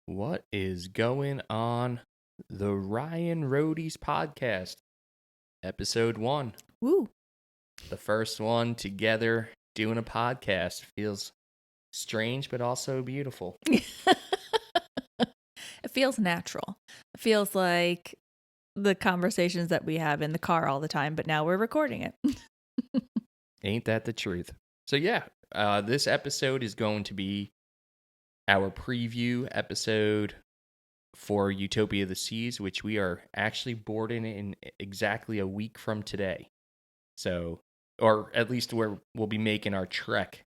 What is going on? The Ryan Roadies Podcast, episode 1. Woo. The first one together doing a podcast. Feels strange, but also beautiful. It feels natural. It feels like the conversations that we have in the car all the time, but now we're recording it. Ain't that the truth? So yeah, this episode is going to be our preview episode for Utopia of the Seas, which we are actually boarding in exactly a week from today. So, or at least where we'll be making our trek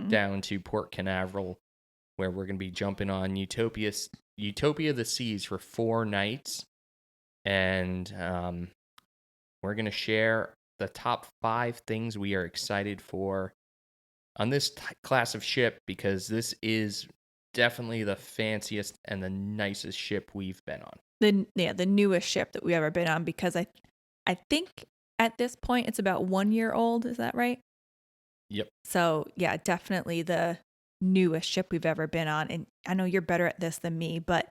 down to Port Canaveral, where we're going to be jumping on Utopia of the Seas for 4 nights. And we're going to share the top 5 things we are excited for on this class of ship, because this is definitely the fanciest and the nicest ship we've been on. The newest ship that we've ever been on, because I think at this point it's about 1 year old. Is that right? Yep. So yeah, definitely the newest ship we've ever been on. And I know you're better at this than me, but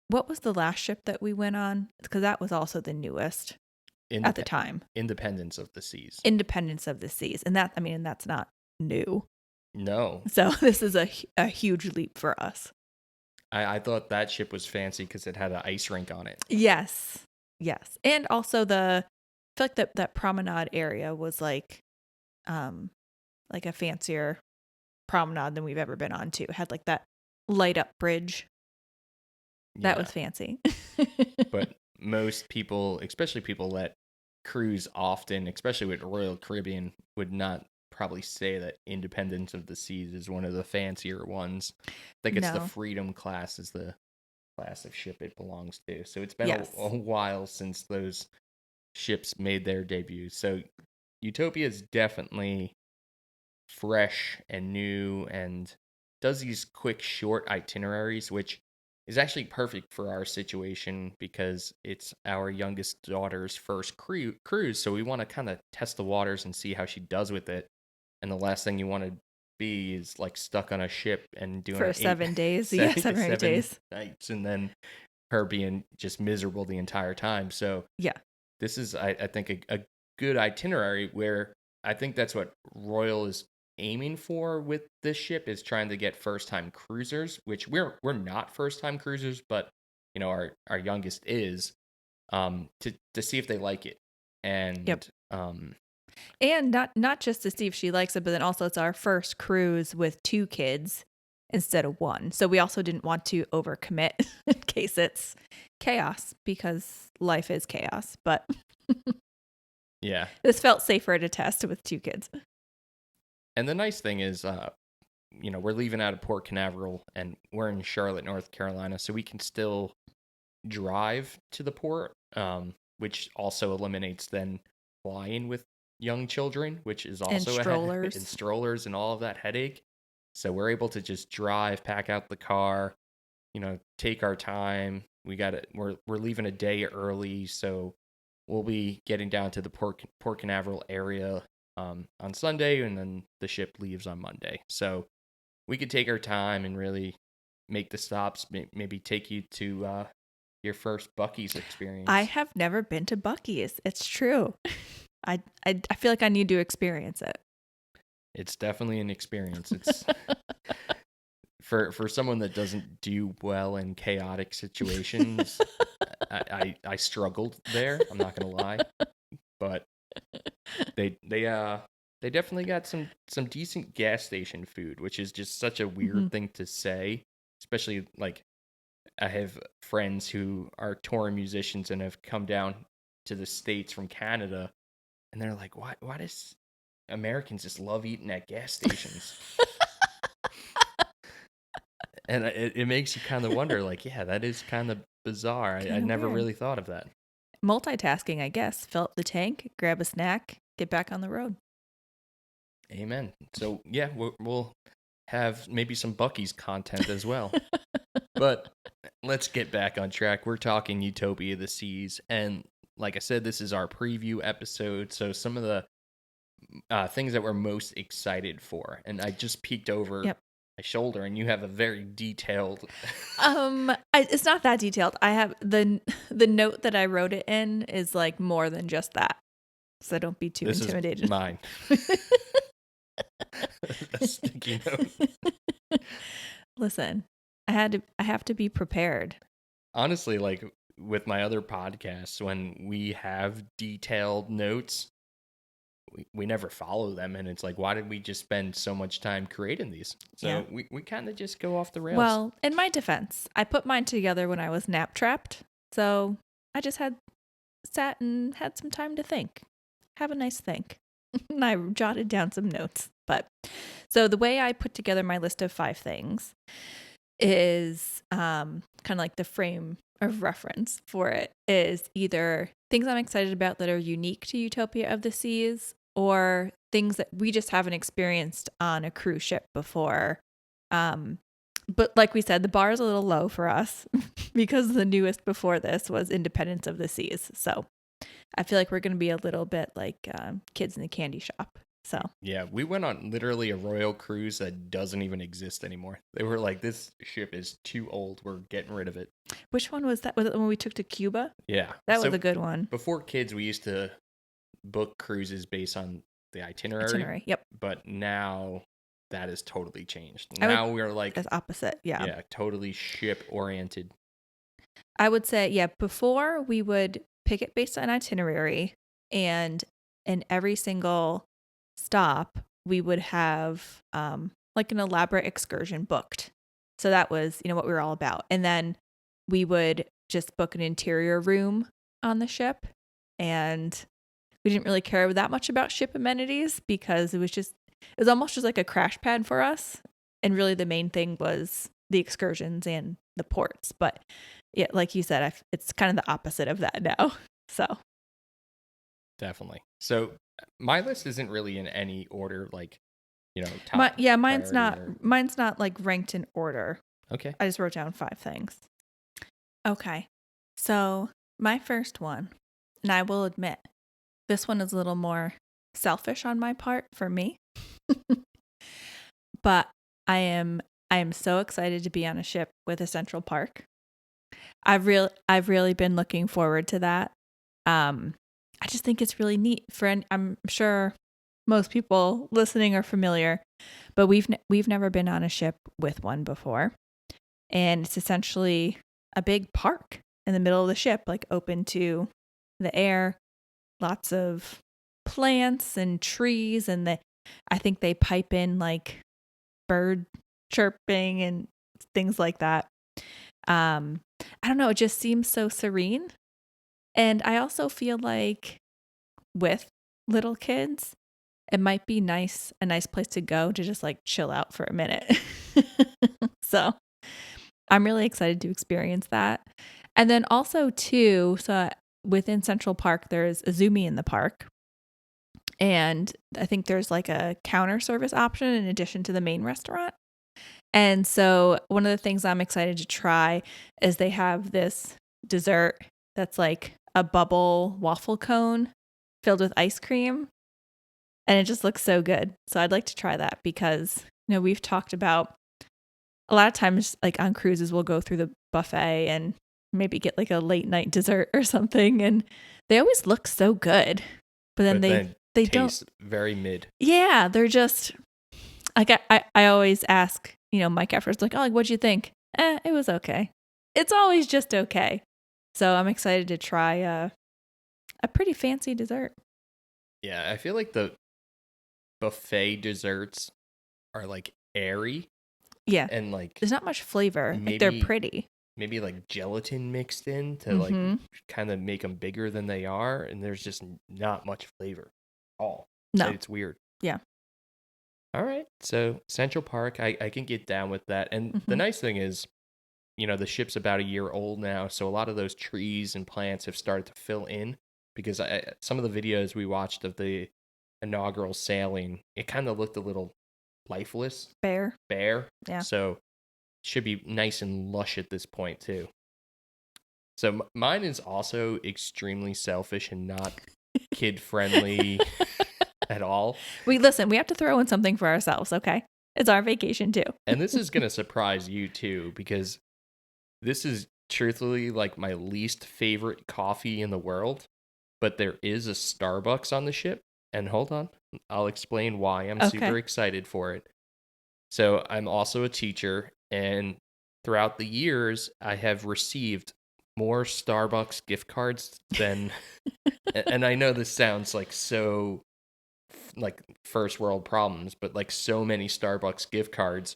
what was the last ship that we went on? Because that was also the newest at the time. Independence of the Seas. Independence of the Seas. And that's not new. No. So this is a huge leap for us. I thought that ship was fancy because it had an ice rink on it. Yes. And also I feel like that promenade area was like a fancier promenade than we've ever been on too. It had like that light up bridge. That was fancy. But most people, especially people that cruise often, especially with Royal Caribbean, would not probably say that Independence of the Seas is one of the fancier ones. I think it's the Freedom class is the class of ship it belongs to. So it's been a while since those ships made their debut. So Utopia is definitely fresh and new and does these quick, short itineraries, which is actually perfect for our situation because it's our youngest daughter's first cruise. So we want to kind of test the waters and see how she does with it. And the last thing you want to be is like stuck on a ship and doing for 7 days. 7 or 8 days. Nights, and then her being just miserable the entire time. So yeah, this is, I think, a good itinerary where I think that's what Royal is aiming for with this ship, is trying to get first-time cruisers, which we're not first-time cruisers, but you know our youngest is, to see if they like it. And and not just to see if she likes it, but then also it's our first cruise with 2 kids instead of 1. So we also didn't want to overcommit in case it's chaos, because life is chaos. But yeah, this felt safer to test with 2 kids. And the nice thing is, we're leaving out of Port Canaveral and we're in Charlotte, North Carolina, so we can still drive to the port, which also eliminates then flying with young children, which is also strollers. And strollers and all of that headache. So we're able to just drive, pack out the car, take our time. We're leaving a day early, so we'll be getting down to the Port Canaveral area on Sunday, and then the ship leaves on Monday. So we could take our time and really make the stops, maybe take you to your first Buc-ee's experience. I have never been to Buc-ee's. It's true. I feel like I need to experience it. It's definitely an experience. It's for someone that doesn't do well in chaotic situations. I struggled there. I'm not gonna lie, but they definitely got some decent gas station food, which is just such a weird thing to say, especially like I have friends who are touring musicians and have come down to the States from Canada, and they're like, why does Americans just love eating at gas stations? And it makes you kind of wonder, like, yeah, that is kind of bizarre. I never really thought of that. Multitasking, I guess. Fill up the tank, grab a snack, get back on the road. Amen. So, yeah, we'll have maybe some Buc-ee's content as well. But let's get back on track. We're talking Utopia of the Seas. And like I said, this is our preview episode. So some of the things that we're most excited for. And I just peeked over shoulder, and you have a very detailed. It's not that detailed. I have the note that I wrote it in is like more than just that. So don't be too intimidated. Is mine. A sticky note. Listen, I have to be prepared. Honestly, like with my other podcasts, when we have detailed notes, we never follow them, and it's like, why did we just spend so much time creating these? So we kind of just go off the rails. Well, in my defense, I put mine together when I was nap trapped, so I just sat and had some time to think, have a nice think. And I jotted down some notes. But so the way I put together my list of 5 things is kind of like the frame of reference for it is either things I'm excited about that are unique to Utopia of the Seas, or things that we just haven't experienced on a cruise ship before. But like we said, the bar is a little low for us because the newest before this was Independence of the Seas. So I feel like we're going to be a little bit like kids in the candy shop. So yeah, we went on literally a royal cruise that doesn't even exist anymore. They were like, this ship is too old. We're getting rid of it. Which one was that? Was it the one we took to Cuba? Yeah. That was a good one. Before kids, we used to book cruises based on the itinerary. Yep. But now that has totally changed. Now we're like... It's opposite, yeah. Yeah, totally ship-oriented. I would say, yeah, before we would pick it based on itinerary, and in every single stop, we would have like an elaborate excursion booked. So that was, what we were all about. And then we would just book an interior room on the ship, and we didn't really care that much about ship amenities because it was almost just like a crash pad for us. And really the main thing was the excursions and the ports. But yeah, like you said, it's kind of the opposite of that now. So definitely. So my list isn't really in any order, like, top mine's not like ranked in order. Okay. I just wrote down 5 things. Okay. So my first one, and I will admit, this one is a little more selfish on my part for me. But I am so excited to be on a ship with a central park. I've really been looking forward to that. I just think it's really neat. I'm sure most people listening are familiar, but we've never been on a ship with one before. And it's essentially a big park in the middle of the ship, like open to the air, lots of plants and trees, and I think they pipe in like bird chirping and things like that. I don't know, it just seems so serene. And I also feel like with little kids, it might be a nice place to go to just like chill out for a minute. So I'm really excited to experience that. And then also too, so within Central Park, there's a Zoomy in the park. And I think there's like a counter service option in addition to the main restaurant. And so one of the things I'm excited to try is they have this dessert that's like a bubble waffle cone filled with ice cream. And it just looks so good. So I'd like to try that because, we've talked about a lot of times like on cruises, we'll go through the buffet and maybe get like a late night dessert or something. And they always look so good. But then they don't. Very mid. Yeah. They're just like, I always ask, Mike afterwards, like, oh, like, what'd you think? It was okay. It's always just okay. So I'm excited to try a pretty fancy dessert. Yeah, I feel like the buffet desserts are like airy. Yeah. And like there's not much flavor. Like they're pretty. Maybe like gelatin mixed in to like kind of make them bigger than they are. And there's just not much flavor at all. No. It's weird. Yeah. All right. So Central Park, I can get down with that. And the nice thing is, the ship's about a year old now. So a lot of those trees and plants have started to fill in because some of the videos we watched of the inaugural sailing, it kind of looked a little lifeless. Bare. Yeah. So it should be nice and lush at this point too. So mine is also extremely selfish and not kid friendly at all. We have to throw in something for ourselves, okay? It's our vacation too. And this is going to surprise you too, because this is truthfully like my least favorite coffee in the world. But there is a Starbucks on the ship. And hold on, I'll explain why I'm super excited for it. So I'm also a teacher, and throughout the years, I have received more Starbucks gift cards than, and I know this sounds like so, like first world problems, but like so many Starbucks gift cards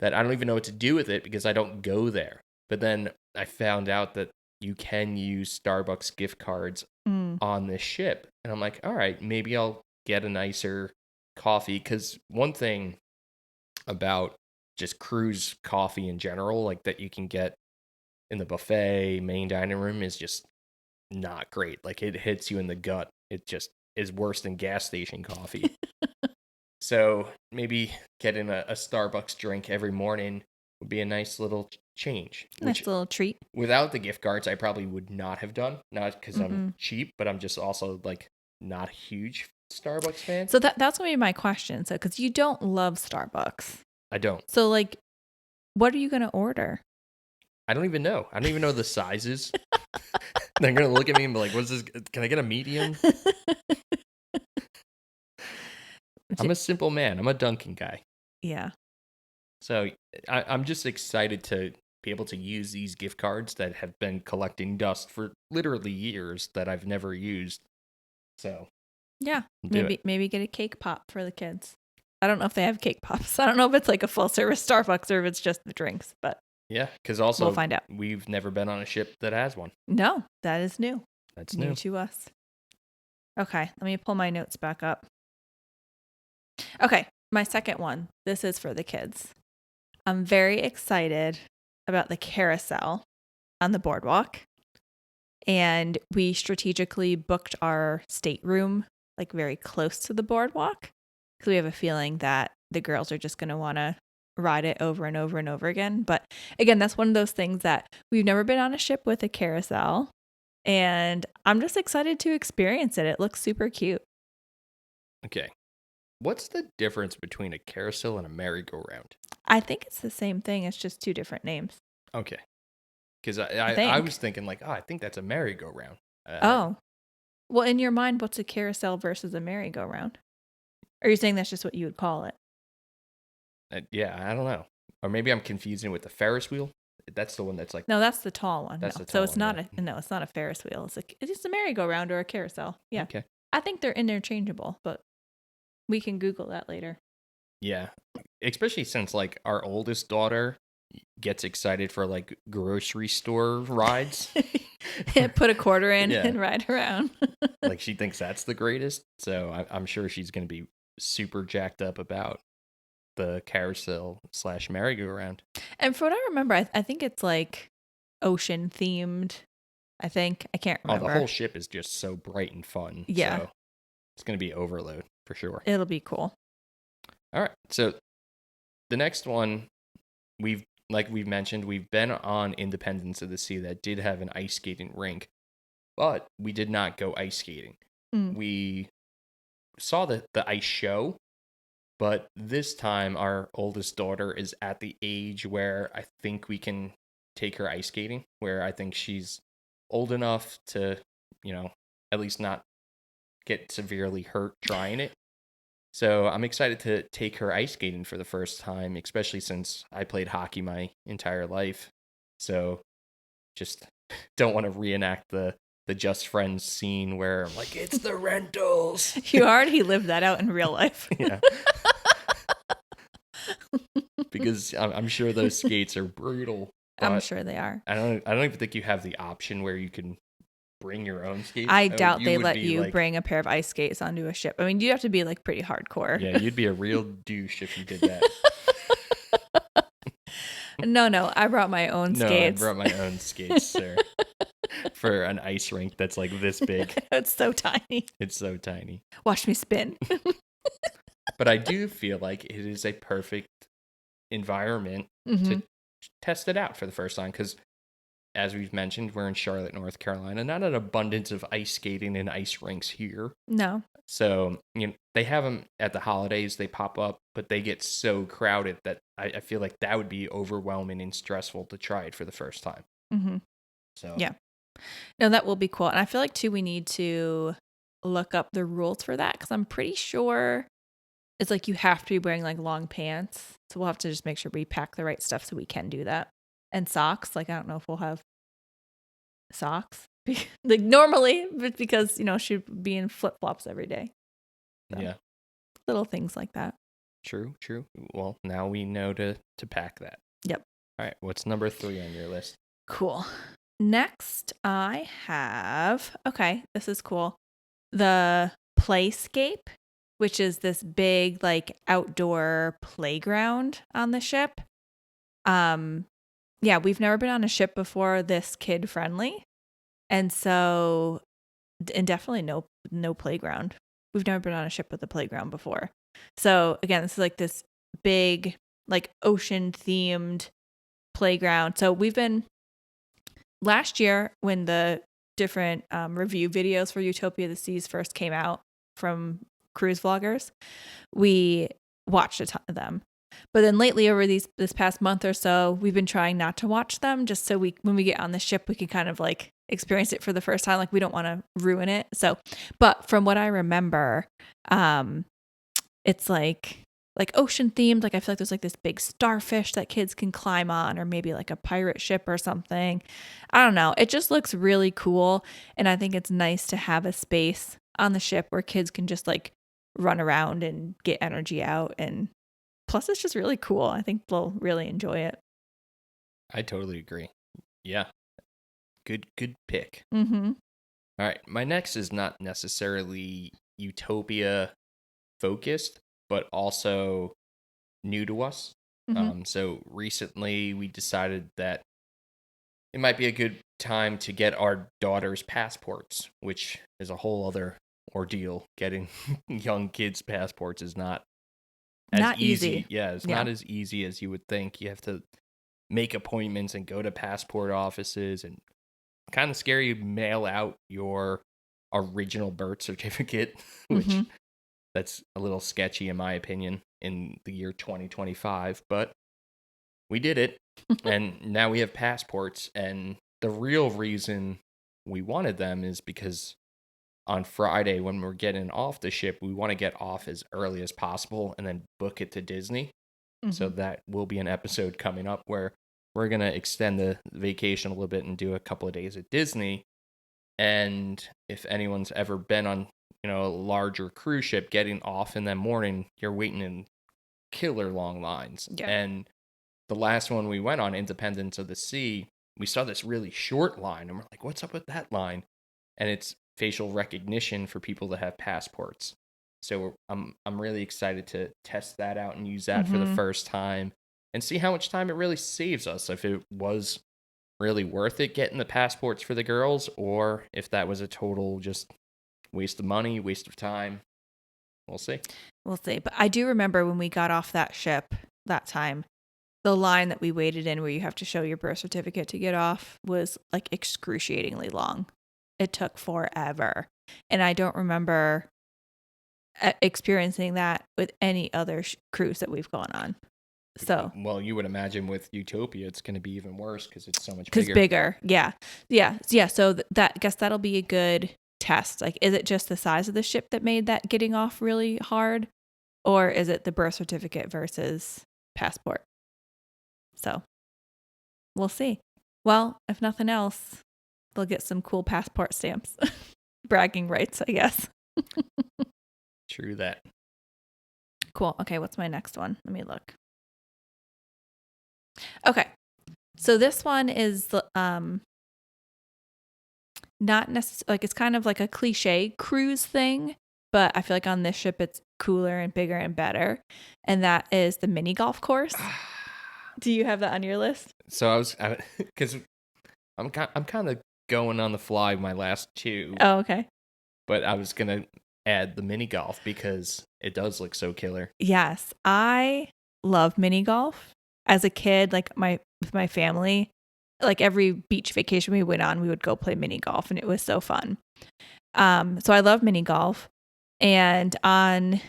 that I don't even know what to do with it because I don't go there. But then I found out that you can use Starbucks gift cards on this ship. And I'm like, all right, maybe I'll get a nicer coffee. Because one thing about just cruise coffee in general, like that you can get in the buffet, main dining room, is just not great. Like it hits you in the gut. It just is worse than gas station coffee. So maybe getting a Starbucks drink every morning would be a nice little change. Nice little treat. Without the gift cards, I probably would not have done. Not because I'm cheap, but I'm just also like not a huge Starbucks fan. So that's going to be my question. So, because you don't love Starbucks. I don't. So like, what are you going to order? I don't even know. I don't even know the sizes. They're going to look at me and be like, what's this? Can I get a medium? I'm a simple man. I'm a Dunkin' guy. Yeah. So I'm just excited to be able to use these gift cards that have been collecting dust for literally years that I've never used. So yeah, maybe get a cake pop for the kids. I don't know if they have cake pops. I don't know if it's like a full service Starbucks or if it's just the drinks, but yeah, because also we'll find out. We've never been on a ship that has one. No, that is new. That's new to us. Okay, let me pull my notes back up. Okay, my second one. This is for the kids. I'm very excited about the carousel on the boardwalk. And we strategically booked our stateroom like very close to the boardwalk because we have a feeling that the girls are just going to want to ride it over and over and over again. But again, that's one of those things that we've never been on a ship with a carousel. And I'm just excited to experience it. It looks super cute. Okay. What's the difference between a carousel and a merry-go-round? I think it's the same thing. It's just two different names. Okay. Because I was thinking like, I think that's a merry-go-round. Well, in your mind, what's a carousel versus a merry-go-round? Are you saying that's just what you would call it? Yeah, I don't know. Or maybe I'm confusing it with the Ferris wheel. That's the one that's like... No, that's the tall one. That's the so tall it's one, not it's not a Ferris wheel. It's just a merry-go-round or a carousel. Yeah. Okay. I think they're interchangeable, but we can Google that later. Yeah. Especially since like our oldest daughter gets excited for like grocery store rides. Put a quarter in and ride around. Like she thinks that's the greatest. So I'm sure she's going to be super jacked up about the carousel / merry-go-round. And from what I remember, I think it's like ocean themed. I can't remember. Oh, the whole ship is just so bright and fun. Yeah. So it's going to be overload for sure. It'll be cool. All right. So the next one, like we've mentioned, we've been on Independence of the Sea that did have an ice skating rink, but we did not go ice skating. We saw the ice show, but this time our oldest daughter is at the age where I think we can take her ice skating, where I think she's old enough to, at least not get severely hurt trying it. So I'm excited to take her ice skating for the first time, especially since I played hockey my entire life. So just don't want to reenact the Just Friends scene where I'm like, it's the rentals. You already lived that out in real life. Yeah. Because I'm sure those skates are brutal. I'm sure they are. I don't even think you have the option where you can bring your own skates. I doubt they let you bring a pair of ice skates onto a ship. I mean, you have to be like pretty hardcore. Yeah, you'd be a real douche if you did that. No, I brought my own skates. No, I brought my own skates, sir. For an ice rink that's like this big. It's so tiny. It's so tiny. Watch me spin. But I do feel like it is a perfect environment to test it out for the first time, because as we've mentioned, we're in Charlotte, North Carolina. Not an abundance of ice skating and ice rinks here. No. So, they have them at the holidays. They pop up, but they get so crowded that I feel like that would be overwhelming and stressful to try it for the first time. Mm-hmm. So, yeah. No, that will be cool. And I feel like, too, we need to look up the rules for that, because I'm pretty sure it's like you have to be wearing like long pants. So we'll have to just make sure we pack the right stuff so we can do that. And socks. Like, I don't know if we'll have socks. Like normally, but because, she'd be in flip-flops every day. So, yeah. Little things like that. True. Well, now we know to pack that. Yep. All right. What's number 3 on your list? Cool. Next, I have, okay, this is cool. The Playscape, which is this big, like, outdoor playground on the ship. Yeah, we've never been on a ship before this kid friendly. And so, and definitely no playground. We've never been on a ship with a playground before. So again, this is like this big, like, ocean themed playground. So we've been, last year when the different review videos for Utopia the Seas first came out from cruise vloggers, we watched a ton of them. But then lately, over this past month or so, we've been trying not to watch them, just so when we get on the ship, we can kind of like experience it for the first time. Like, we don't want to ruin it. So, but from what I remember, it's like ocean themed. Like, I feel like there's like this big starfish that kids can climb on, or maybe like a pirate ship or something. I don't know. It just looks really cool. And I think it's nice to have a space on the ship where kids can just like run around and get energy out. And plus, it's just really cool. I think they'll really enjoy it. I totally agree. Yeah. Good pick. Mm-hmm. All right. My next is not necessarily Utopia focused, but also new to us. Mm-hmm. So recently we decided that it might be a good time to get our daughters passports, which is a whole other ordeal. Getting young kids passports is not as easy. Yeah, it's not as easy as you would think. You have to make appointments and go to passport offices, and kind of scary. You mail out your original birth certificate, which that's a little sketchy in my opinion in the year 2025, but we did it. And now we have passports, and the real reason we wanted them is because on Friday, when we're getting off the ship, we want to get off as early as possible and then book it to Disney. So that will be an episode coming up where we're going to extend the vacation a little bit and do a couple of days at Disney. And if anyone's ever been on, a larger cruise ship, getting off in that morning, you're waiting in killer long lines. Yeah. And the last one we went on, Independence of the Sea, we saw this really short line, and we're like, what's up with that line? And it's facial recognition for people that have passports. So I'm really excited to test that out and use that for the first time and see how much time it really saves us. If it was really worth it getting the passports for the girls, or if that was a total just waste of money, waste of time. We'll see. But I do remember when we got off that ship that time, the line that we waited in where you have to show your birth certificate to get off was like excruciatingly long. It took forever. And I don't remember experiencing that with any other cruise that we've gone on. So, well, you would imagine with Utopia, it's going to be even worse because it's so much bigger. Because bigger. Yeah. So that, I guess that'll be a good test. Like, is it just the size of the ship that made that getting off really hard? Or is it the birth certificate versus passport? So we'll see. Well, if nothing else, they'll get some cool passport stamps. Bragging rights, I guess. True that. Cool. Okay, what's my next one? Let me look. Okay. So this one is not necessarily, like, it's kind of like a cliche cruise thing, but I feel like on this ship it's cooler and bigger and better. And that is the mini golf course. Do you have that on your list? So because I'm kind of going on the fly with my last two. Oh, okay. But I was gonna add the mini golf because it does look so killer. Yes, I love mini golf. As a kid, like with my family, like every beach vacation we went on, we would go play mini golf, and it was so fun. So I love mini golf. And on,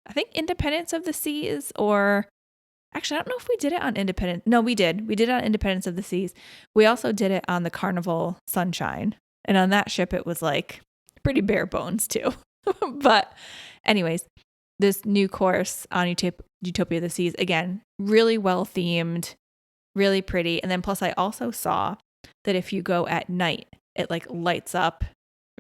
I think, Independence of the Seas, or actually, I don't know if we did it on Independence. No, we did. We did it on Independence of the Seas. We also did it on the Carnival Sunshine. And on that ship, it was like pretty bare bones too. But anyways, this new course on Utopia of the Seas, again, really well themed, really pretty. And then plus I also saw that if you go at night, it like lights up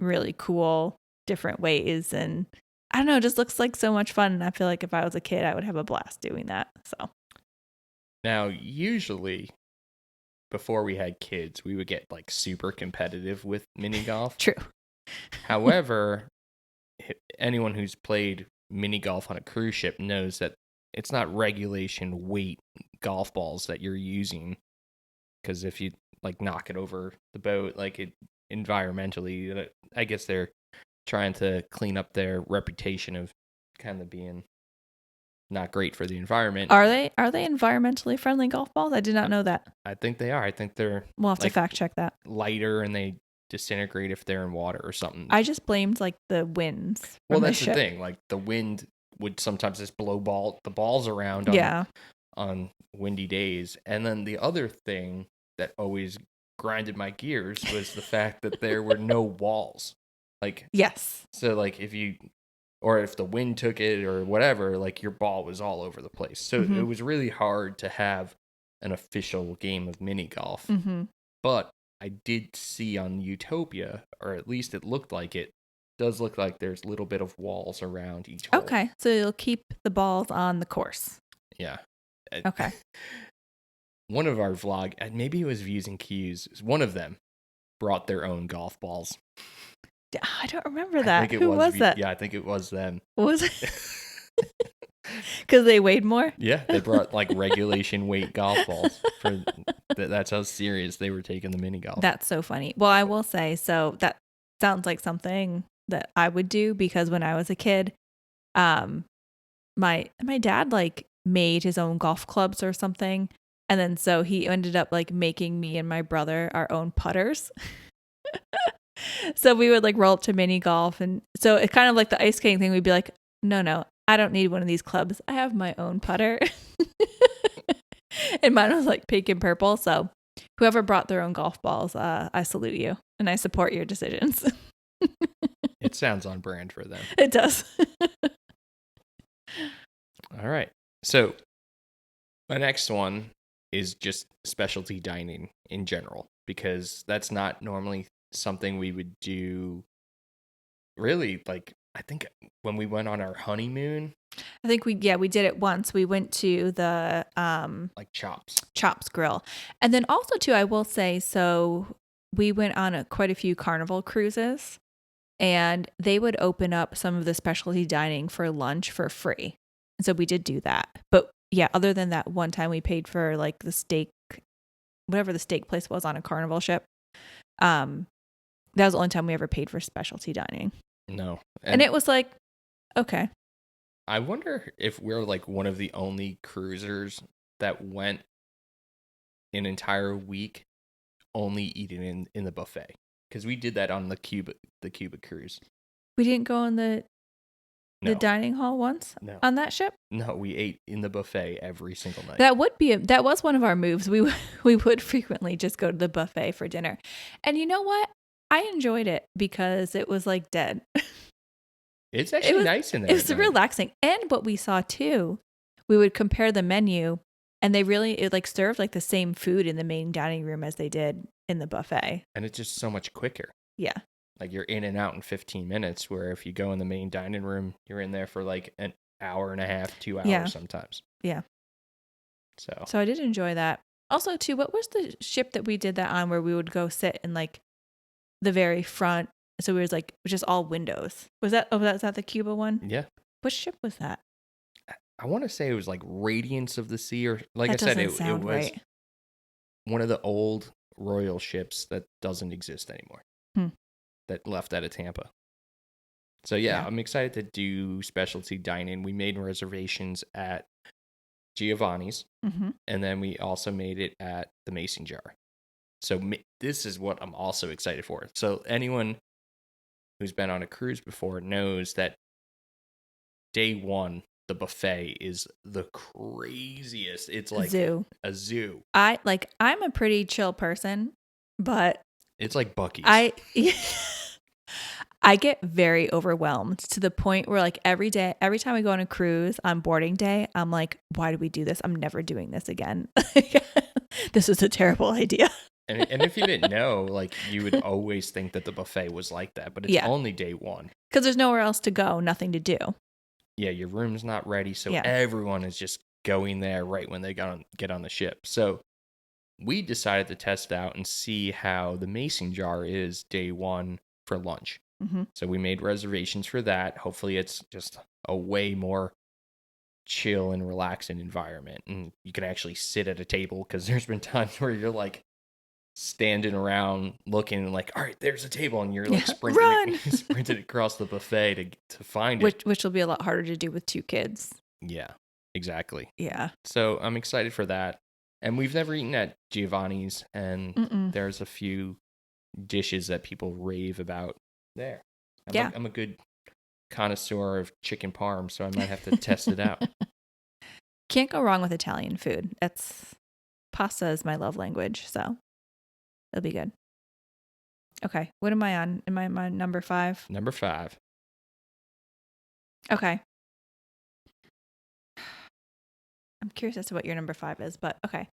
really cool different ways. And I don't know, it just looks like so much fun. And I feel like if I was a kid, I would have a blast doing that. So now, usually before we had kids, we would get like super competitive with mini golf. True. However, anyone who's played mini golf on a cruise ship knows that it's not regulation weight golf balls that you're using, because if you like knock it over the boat, like it environmentally, I guess they're trying to clean up their reputation of kind of being not great for the environment. Are they environmentally friendly golf balls? I did not know that. I think they are. I think they're We'll have to fact check that. Lighter, and they disintegrate if they're in water or something. I just blamed like the winds. Well, that's the thing. Like the wind would sometimes just blow the balls around on windy days. And then the other thing that always grinded my gears was the fact that there were no walls. Like, yes. So like if the wind took it or whatever, like your ball was all over the place. So it was really hard to have an official game of mini golf. But I did see on Utopia, or at least it looked like it, does look like there's a little bit of walls around each hole. Okay, so you'll keep the balls on the course. Yeah. Okay. One of our vlog, maybe it was Views and Cues, one of them brought their own golf balls. I don't remember that. Who was that? Yeah, I think it was them. Was it? Because they weighed more? Yeah, they brought like regulation weight golf balls. That's how serious they were taking the mini golf. That's so funny. Well, I will say, so that sounds like something that I would do, because when I was a kid, my dad like made his own golf clubs or something. And then so he ended up like making me and my brother our own putters. So we would like roll up to mini golf. And so it's kind of like the ice skating thing. We'd be like, no, I don't need one of these clubs. I have my own putter. And mine was like pink and purple. So whoever brought their own golf balls, I salute you and I support your decisions. It sounds on brand for them. It does. All right. So my next one is just specialty dining in general, because that's not normally something we would do really. Like, I think when we went on our honeymoon, I think we did it once. We went to the like Chops Grill. And then also too, I will say, so we went on quite a few Carnival cruises, and they would open up some of the specialty dining for lunch for free. And so we did do that. But yeah, other than that one time we paid for like the steak, whatever the steak place was on a Carnival ship. That was the only time we ever paid for specialty dining. No. And it was like, okay. I wonder if we're like one of the only cruisers that went an entire week only eating in the buffet, because we did that on the Cuba cruise. We didn't go in the dining hall once on that ship? No, we ate in the buffet every single night. That was one of our moves. We would frequently just go to the buffet for dinner. And you know what? I enjoyed it because it was like dead. It's actually nice in there. It was relaxing. And what we saw too, we would compare the menu, and it like served like the same food in the main dining room as they did in the buffet. And it's just so much quicker. Yeah. Like you're in and out in 15 minutes, where if you go in the main dining room, you're in there for like an hour and a half, 2 hours sometimes. Yeah. So I did enjoy that. Also too, what was the ship that we did that on, where we would go sit in like the very front? So it was just all windows. Was that the Cuba one? Yeah. What ship was that? I want to say it was like Radiance of the Sea, or like that I said, it was right. one of the old royal ships that doesn't exist anymore. That left out of Tampa. So yeah, I'm excited to do specialty dining. We made reservations at Giovanni's, and then we also made it at the Mason Jar. So this is what I'm also excited for. So anyone who's been on a cruise before knows that day one, the buffet is the craziest. It's like Zoo. a zoo. I'm a pretty chill person, but It's like Buc-ee's. I get very overwhelmed to the point where like every time we go on a cruise on boarding day, I'm like, why do we do this? I'm never doing this again. This is a terrible idea. And if you didn't know, like you would always think that the buffet was like that, but it's only day one. Because there's nowhere else to go, nothing to do. Yeah, your room's not ready, so Yeah. everyone is just going there right when they get on the ship. So we decided to test out and see how the mason jar is day one for lunch. Mm-hmm. So we made reservations for that. Hopefully it's just a way more chill and relaxing environment. And you can actually sit at a table, because there's been times where you're like standing around looking and like, all right, there's a table, and you're like sprinting across the buffet to find it. Which will be a lot harder to do with 2 kids. Yeah, exactly. Yeah. So I'm excited for that. And we've never eaten at Giovanni's, and there's a few dishes that people rave about there. I'm a good connoisseur of chicken parm, so I might have to test it out. Can't go wrong with Italian food. Pasta is my love language, so it'll be good. Okay, what am I on? Am I on number 5? Number 5. Okay. I'm curious as to what your number 5 is, but okay.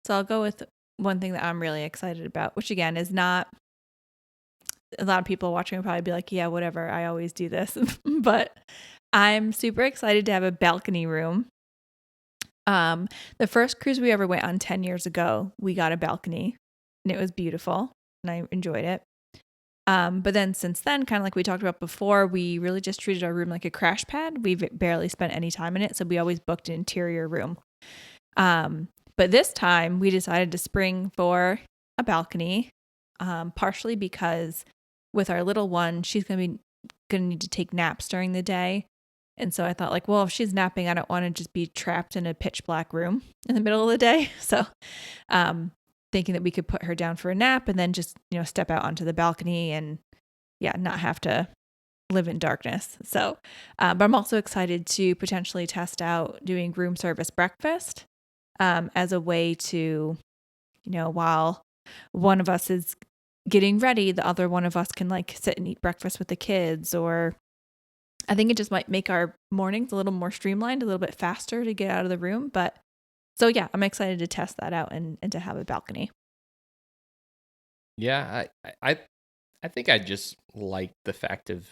So I'll go with one thing that I'm really excited about, which again is not, a lot of people watching will probably be like, yeah, whatever, I always do this. But I'm super excited to have a balcony room. The first cruise we ever went on 10 years ago, we got a balcony and it was beautiful and I enjoyed it. But then since then, kind of like we talked about before, we really just treated our room like a crash pad. We've barely spent any time in it. So we always booked an interior room. But this time we decided to spring for a balcony, partially because with our little one, she's going to need to take naps during the day. And so I thought like, well, if she's napping, I don't want to just be trapped in a pitch black room in the middle of the day. So, thinking that we could put her down for a nap and then just, step out onto the balcony and not have to live in darkness. So, but I'm also excited to potentially test out doing room service breakfast, as a way to, while one of us is getting ready, the other one of us can like sit and eat breakfast with the kids. Or I think it just might make our mornings a little more streamlined, a little bit faster to get out of the room. But so yeah, I'm excited to test that out and to have a balcony. Yeah, I think I just like the fact of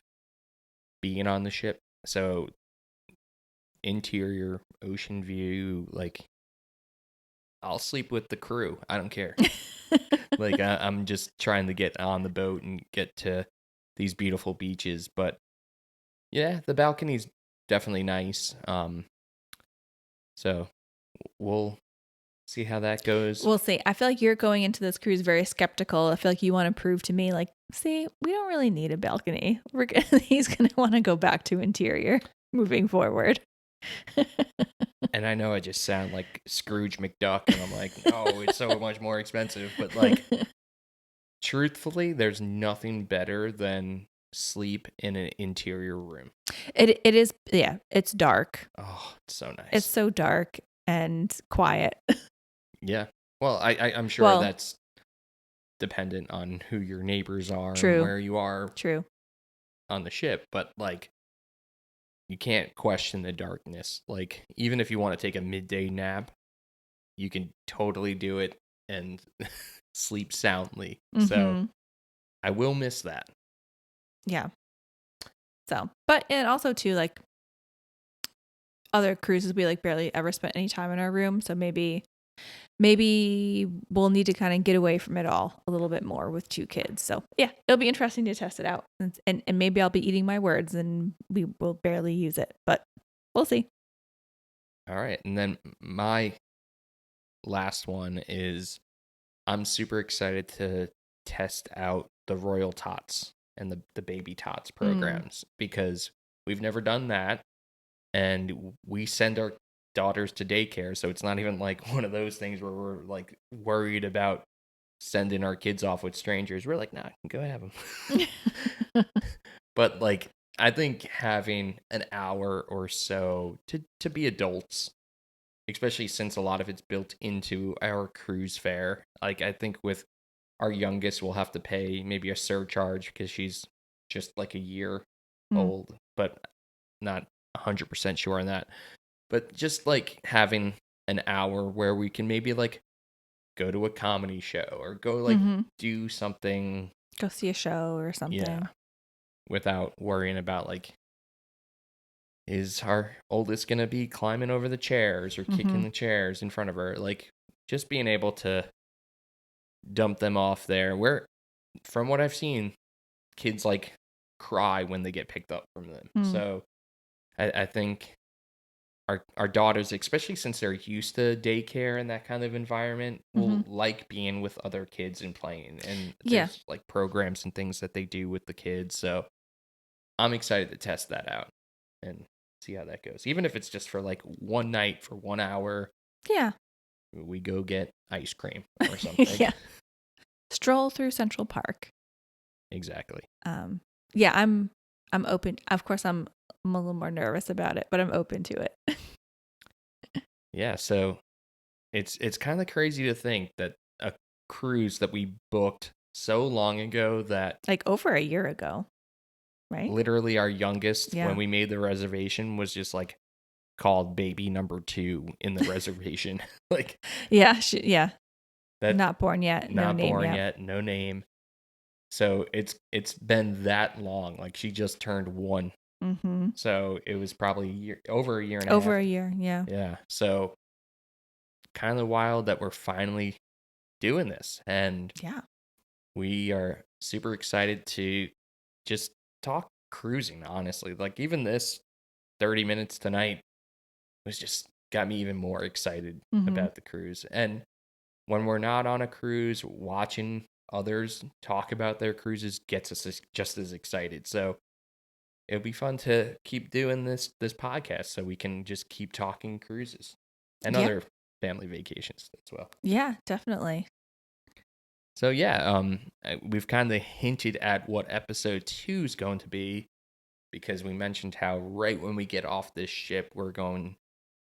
being on the ship. So interior, ocean view, like I'll sleep with the crew. I don't care. Like I'm just trying to get on the boat and get to these beautiful beaches. But yeah, the balcony's definitely nice. So we'll see how that goes. We'll see. I feel like you're going into this cruise very skeptical. I feel like you want to prove to me, like, see, we don't really need a balcony. He's going to want to go back to interior moving forward. And I know I just sound like Scrooge McDuck, and I'm like, oh, it's so much more expensive. But like, truthfully, there's nothing better than sleep in an interior room. It is, yeah, it's dark. Oh, it's so nice. It's so dark and quiet. Yeah. Well, I'm sure that's dependent on who your neighbors are and where you are on the ship. But like, you can't question the darkness. Like, even if you want to take a midday nap, you can totally do it and sleep soundly. Mm-hmm. So I will miss that. Yeah. So, but and also too, like other cruises, we like barely ever spent any time in our room. So maybe we'll need to kind of get away from it all a little bit more with 2 kids. So yeah, it'll be interesting to test it out. And maybe I'll be eating my words and we will barely use it, but we'll see. All right. And then my last one is I'm super excited to test out the Royal Tots and the Baby Tots programs because we've never done that. And we send our daughters to daycare, so it's not even like one of those things where we're like worried about sending our kids off with strangers. We're like, nah, go have them. But like, I think having an hour or so to be adults, especially since a lot of it's built into our cruise fare. Like, I think with our youngest, we'll have to pay maybe a surcharge because she's just like a year old, but not 100% sure on that. But just like having an hour where we can maybe like go to a comedy show or go like do something. Go see a show or something. Yeah. Without worrying about like, is our oldest going to be climbing over the chairs or kicking the chairs in front of her? Like, just being able to dump them off there where, from what I've seen, kids like cry when they get picked up from them. So I think our daughters, especially since they're used to daycare and that kind of environment, will like being with other kids and playing. And there's like programs and things that they do with the kids. So I'm excited to test that out and see how that goes. Even if it's just for like one night for 1 hour. Yeah. We go get ice cream or something. Yeah. Stroll through Central Park. Exactly. Yeah, I'm open. Of course, I'm a little more nervous about it, but I'm open to it. Yeah, so it's kind of crazy to think that a cruise that we booked so long ago, that like over a year ago, right? Literally our youngest, when we made the reservation, was just like called baby number 2 in the reservation. Like, yeah, that not born yet, no name yet, no name. So it's been that long. Like, she just turned 1. So it was probably over a year and a half. Over a year, yeah. Yeah. So kind of wild that we're finally doing this. And yeah, we are super excited to just talk cruising, honestly. Like, even this 30 minutes tonight was just got me even more excited about the cruise. And when we're not on a cruise, watching others talk about their cruises gets us just as excited. So it'll be fun to keep doing this podcast so we can just keep talking cruises and other family vacations as well. Yeah, definitely. So yeah, we've kind of hinted at what episode 2 is going to be, because we mentioned how right when we get off this ship, we're going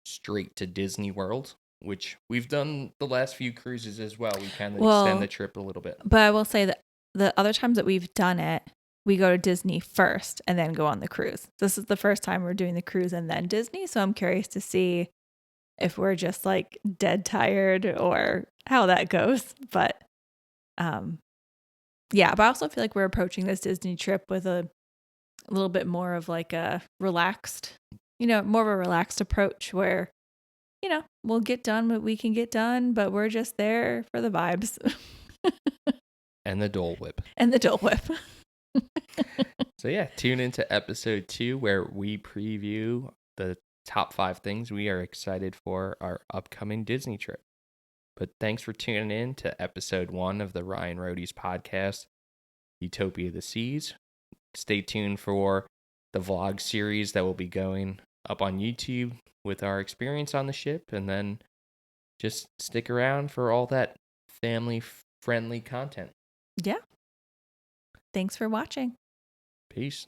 straight to Disney World, which we've done the last few cruises as well. We kind of extend the trip a little bit. But I will say that the other times that we've done it, we go to Disney first and then go on the cruise. This is the first time we're doing the cruise and then Disney. So I'm curious to see if we're just like dead tired or how that goes. But yeah, but I also feel like we're approaching this Disney trip with a little bit more of like a relaxed, more of a relaxed approach where, we'll get done what we can get done, but we're just there for the vibes. And the Dole Whip. And the Dole Whip. So yeah, tune into episode 2 where we preview the top 5 things we are excited for our upcoming Disney trip. But thanks for tuning in to episode 1 of the Ryan Roadies Podcast, Utopia of the Seas. Stay tuned for the vlog series that will be going up on YouTube with our experience on the ship, and then just stick around for all that family-friendly content. Yeah. Thanks for watching. Peace.